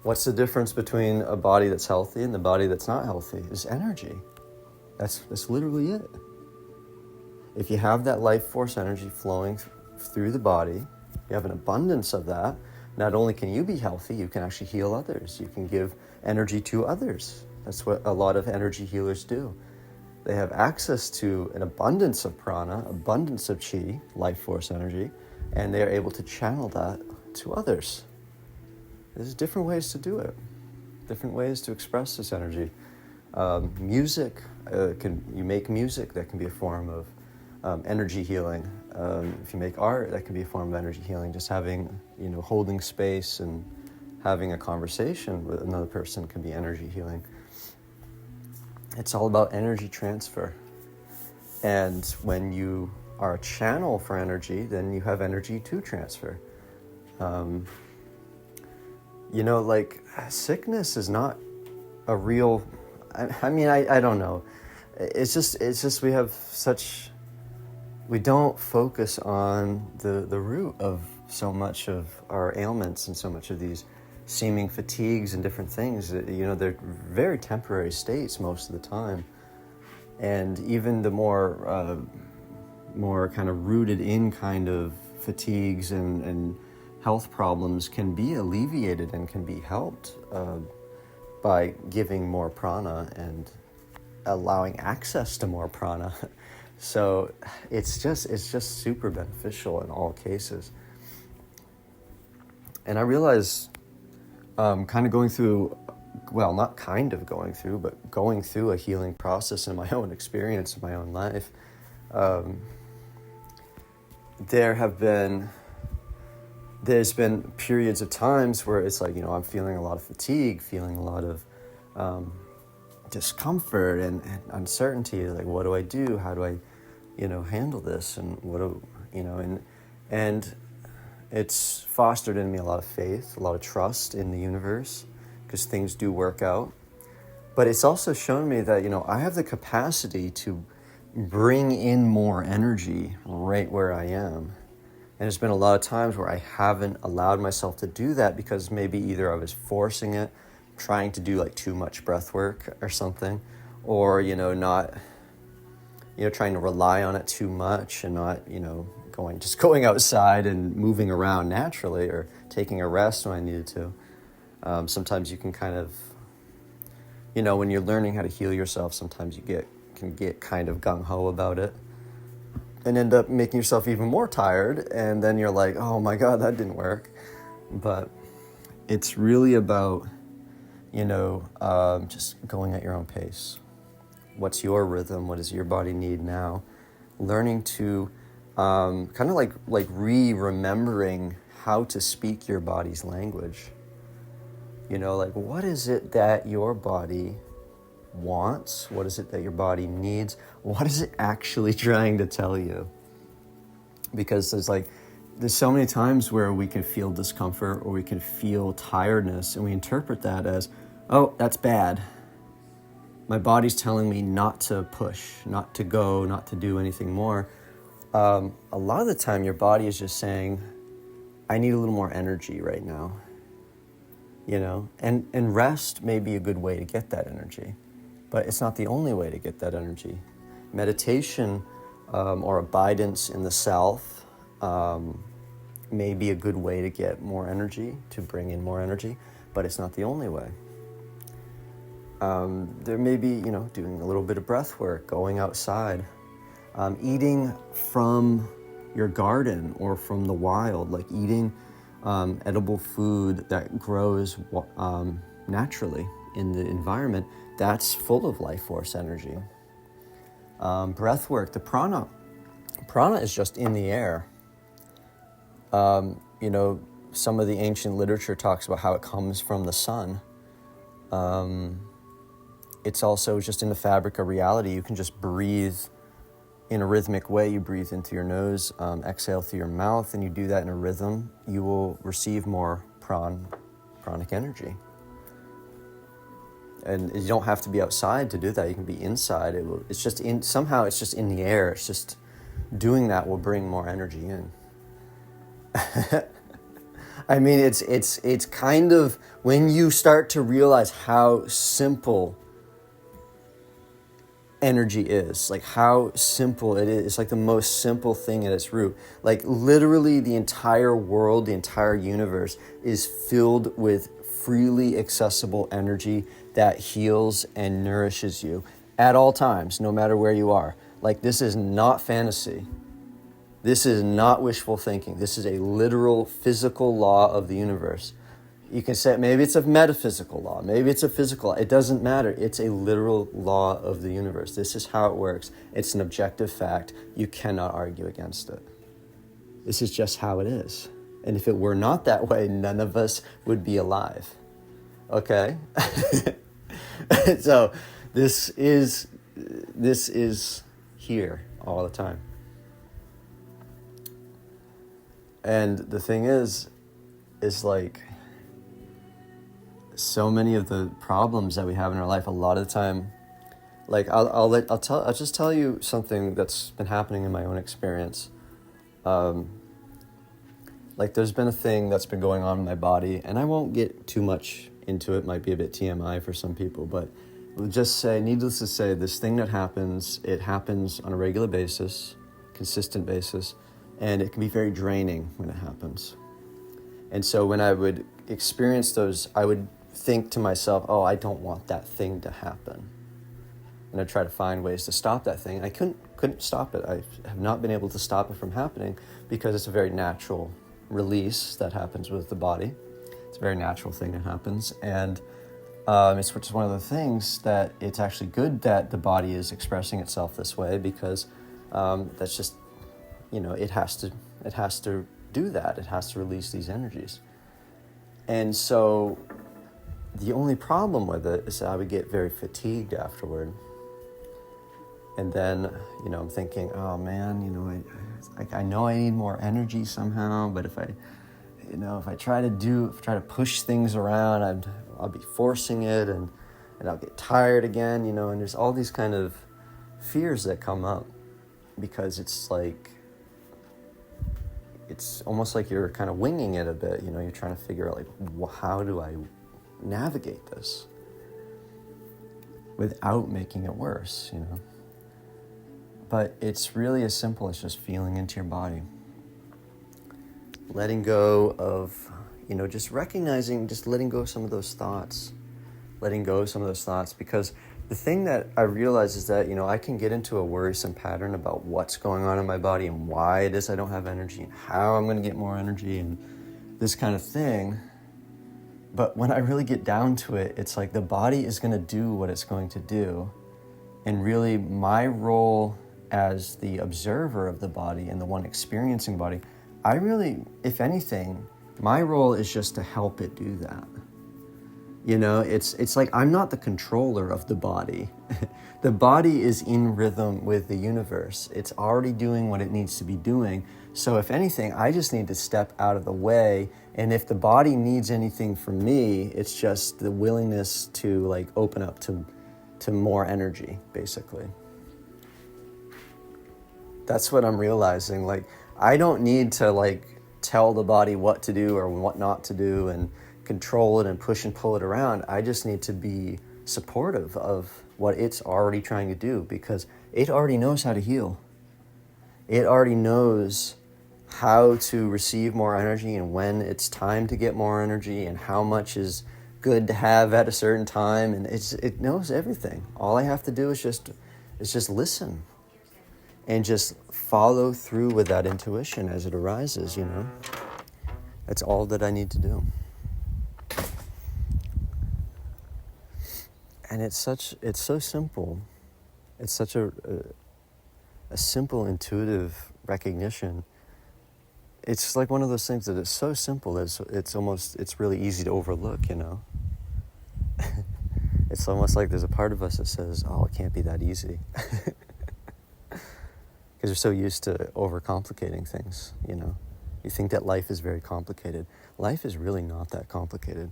What's the difference between a body that's healthy and the body that's not healthy? Is energy. That's literally it. If you have that life force energy flowing through the body, you have an abundance of that, not only can you be healthy, you can actually heal others. You can give energy to others. That's what a lot of energy healers do. They have access to an abundance of prana, abundance of chi, life force energy, and they're able to channel that to others. There's different ways to do it, different ways to express this energy. Music, you make music, that can be a form of energy healing. If you make art, that can be a form of energy healing. Just having, holding space and having a conversation with another person can be energy healing. It's all about energy transfer. And when you are a channel for energy, then you have energy to transfer. Sickness is not a real, I don't know. It's just we don't focus on the root of so much of our ailments and so much of these seeming fatigues and different things. They're very temporary states most of the time. And even the more kind of rooted in kind of fatigues and health problems can be alleviated and can be helped by giving more prana and allowing access to more prana. So it's just super beneficial in all cases. And I realize going through a healing process in my own experience, in my own life, there's been periods of times where it's like, I'm feeling a lot of fatigue, feeling a lot of discomfort and uncertainty. Like, what do I do? How do I, handle this? And and it's fostered in me a lot of faith, a lot of trust in the universe, because things do work out. But it's also shown me that, I have the capacity to bring in more energy right where I am. And there's been a lot of times where I haven't allowed myself to do that because maybe either I was forcing it, trying to do like too much breath work or something, or, not, trying to rely on it too much and not, going outside and moving around naturally or taking a rest when I needed to. Sometimes you can kind of, when you're learning how to heal yourself, sometimes you can get kind of gung-ho about it and end up making yourself even more tired, and then you're like, oh my God, that didn't work. But it's really about, just going at your own pace. What's your rhythm? What does your body need now? Learning to kind of like remembering how to speak your body's language. What is it that your body wants? What is it that your body needs? What is it actually trying to tell you? Because there's so many times where we can feel discomfort or we can feel tiredness, and we interpret that as, oh, that's bad. My body's telling me not to push, not to go, not to do anything more. A lot of the time your body is just saying, I need a little more energy right now. And rest may be a good way to get that energy, but it's not the only way to get that energy. Meditation or abidance in the self may be a good way to get more energy, to bring in more energy, but it's not the only way. There may be, doing a little bit of breath work, going outside, eating from your garden or from the wild, like eating edible food that grows naturally in the environment, that's full of life force energy. Breath work, the prana is just in the air. Some of the ancient literature talks about how it comes from the sun. It's also just in the fabric of reality. You can just breathe in a rhythmic way. You breathe into your nose, exhale through your mouth, and you do that in a rhythm. You will receive more pranic energy. And you don't have to be outside to do that. You can be inside. It's just in the air. It's just doing that will bring more energy in. I mean, it's kind of, when you start to realize how simple energy is, like how simple it is. It's like the most simple thing at its root. Like literally the entire world, the entire universe is filled with freely accessible energy that heals and nourishes you at all times, no matter where you are. Like, this is not fantasy. This is not wishful thinking. This is a literal physical law of the universe. You can say maybe it's a metaphysical law, maybe it's a physical law. It doesn't matter. It's a literal law of the universe. This is how it works. It's an objective fact. You cannot argue against it. This is just how it is. And if it were not that way, none of us would be alive. Okay? So this is here all the time. And the thing is like, so many of the problems that we have in our life, a lot of the time, like I'll just tell you something that's been happening in my own experience. Like, there's been a thing that's been going on in my body, and I won't get too much into it. Might be a bit TMI for some people, but we'll just say, needless to say, this thing that happens, it happens on a regular basis, consistent basis, and it can be very draining when it happens. And so when I would experience those, I would think to myself, oh, I don't want that thing to happen. And I'd try to find ways to stop that thing. I couldn't stop it. I have not been able to stop it from happening because it's a very natural release that happens with the body. It's a very natural thing that happens. And it's just one of the things that it's actually good that the body is expressing itself this way, because that's just, it has to do that. It has to release these energies. And so the only problem with it is that I would get very fatigued afterward. And then, I'm thinking, oh man, I know I need more energy somehow, but if I try to push things around, I'll be forcing it, and I'll get tired again, and there's all these kind of fears that come up, because it's like, it's almost like you're kind of winging it a bit, you're trying to figure out, like, how do I navigate this without making it worse, But it's really as simple as just feeling into your body. Letting go of, just recognizing, just letting go of some of those thoughts. Because the thing that I realize is that, I can get into a worrisome pattern about what's going on in my body and why it is I don't have energy and how I'm going to get more energy and this kind of thing. But when I really get down to it, it's like the body is going to do what it's going to do. And really my role as the observer of the body and the one experiencing the body, I really, if anything, my role is just to help it do that. It's like I'm not the controller of the body. The body is in rhythm with the universe. It's already doing what it needs to be doing. So if anything, I just need to step out of the way. And if the body needs anything from me, it's just the willingness to like open up to more energy, basically. That's what I'm realizing. Like, I don't need to like tell the body what to do or what not to do and control it and push and pull it around. I just need to be supportive of what it's already trying to do, because it already knows how to heal. It already knows how to receive more energy and when it's time to get more energy and how much is good to have at a certain time. And it knows everything. All I have to do is just listen and just follow through with that intuition as it arises, That's all that I need to do. And it's so simple. It's such a simple, intuitive recognition. It's like one of those things that is so simple that it's really easy to overlook, It's almost like there's a part of us that says, oh, it can't be that easy. Because we're so used to overcomplicating things, You think that life is very complicated. Life is really not that complicated.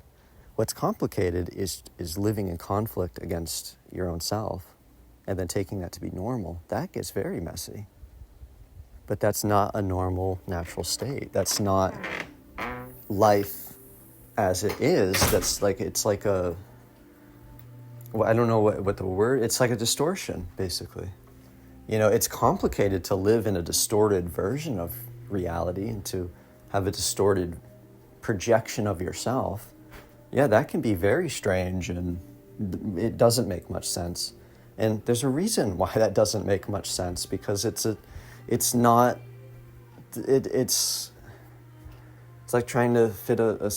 What's complicated is living in conflict against your own self and then taking that to be normal. That gets very messy. But that's not a normal, natural state. That's not life as it is, that's like, it's like a, well, I don't know what the word, it's like a distortion, basically. You know, it's complicated to live in a distorted version of reality and to have a distorted projection of yourself. Yeah, that can be very strange, and it doesn't make much sense. And there's a reason why that doesn't make much sense, because it's like trying to fit a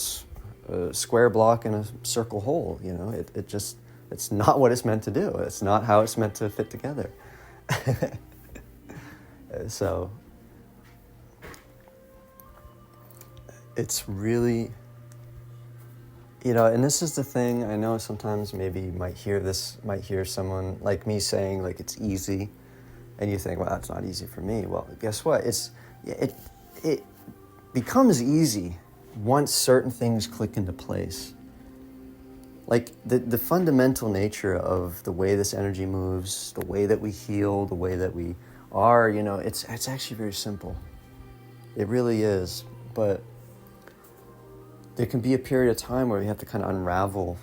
square block in a circle hole. You know, it's not what it's meant to do. It's not how it's meant to fit together. So it's really, you know, and this is the thing, I know sometimes maybe you might hear someone like me saying like it's easy, and you think, well, that's not easy for me. Well, guess what? It becomes easy once certain things click into place. Like the fundamental nature of the way this energy moves, the way that we heal, the way that we are, you know, it's actually very simple. It really is. But there can be a period of time where we have to kind of unravel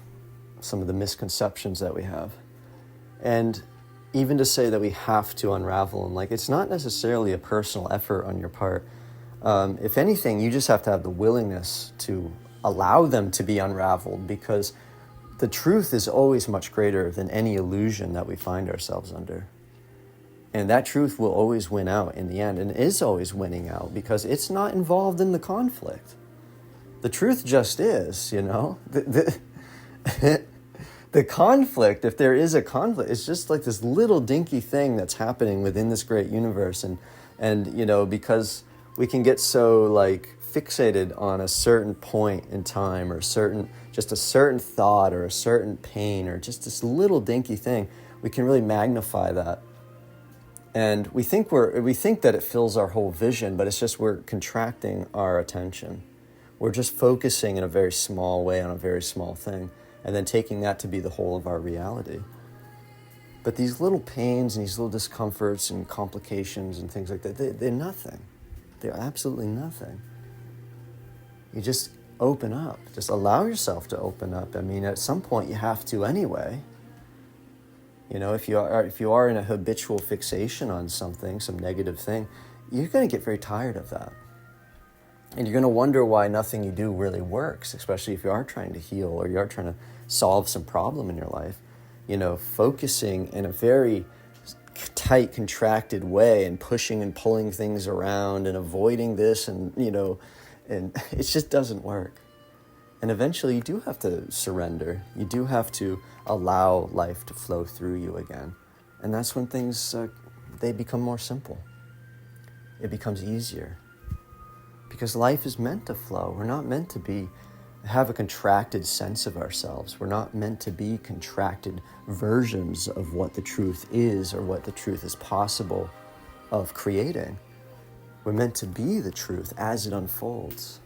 some of the misconceptions that we have. And even to say that we have to unravel them, like, it's not necessarily a personal effort on your part. If anything, you just have to have the willingness to allow them to be unraveled, because the truth is always much greater than any illusion that we find ourselves under. And that truth will always win out in the end, and is always winning out, because it's not involved in the conflict. The truth just is, you know. The conflict, if there is a conflict, it's just like this little dinky thing that's happening within this great universe. And you know, because we can get so like fixated on a certain point in time, or just a certain thought, or a certain pain, or just this little dinky thing, we can really magnify that. And we think that it fills our whole vision, but it's just we're contracting our attention. We're just focusing in a very small way on a very small thing, and then taking that to be the whole of our reality. But these little pains and these little discomforts and complications and things like that, they're nothing. They're absolutely nothing. You just open up. Just allow yourself to open up. I mean, at some point you have to anyway. You know, if you are in a habitual fixation on something, some negative thing, you're going to get very tired of that. And you're going to wonder why nothing you do really works, especially if you are trying to heal or you are trying to solve some problem in your life. You know, focusing in a very tight, contracted way and pushing and pulling things around and avoiding this and, you know, and it just doesn't work. And eventually you do have to surrender. You do have to allow life to flow through you again. And that's when things, they become more simple. It becomes easier. Because life is meant to flow. We're not meant to have a contracted sense of ourselves. We're not meant to be contracted versions of what the truth is or what the truth is possible of creating. We're meant to be the truth as it unfolds.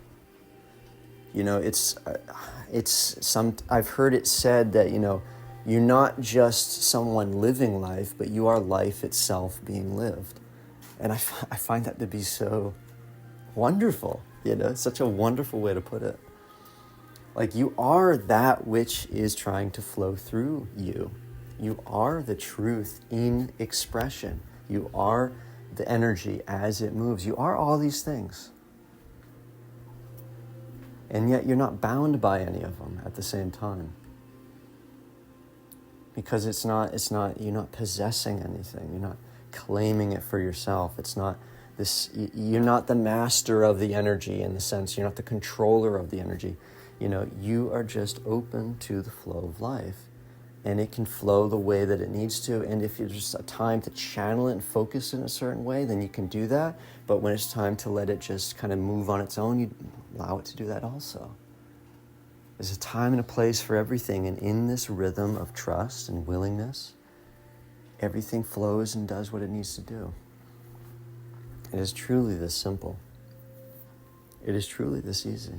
You know, I've heard it said that, you know, you're not just someone living life, but you are life itself being lived. And I find that to be so wonderful, you know, such a wonderful way to put it. Like, you are that which is trying to flow through you. You are the truth in expression. You are the energy as it moves. You are all these things. And yet you're not bound by any of them at the same time. Because you're not possessing anything. You're not claiming it for yourself. It's not this, you're not the master of the energy in the sense, you're not the controller of the energy. You know, you are just open to the flow of life, and it can flow the way that it needs to. And if there's just a time to channel it and focus in a certain way, then you can do that. But when it's time to let it just kind of move on its own, you allow it to do that also. There's a time and a place for everything, and in this rhythm of trust and willingness, everything flows and does what it needs to do. It is truly this simple. It is truly this easy.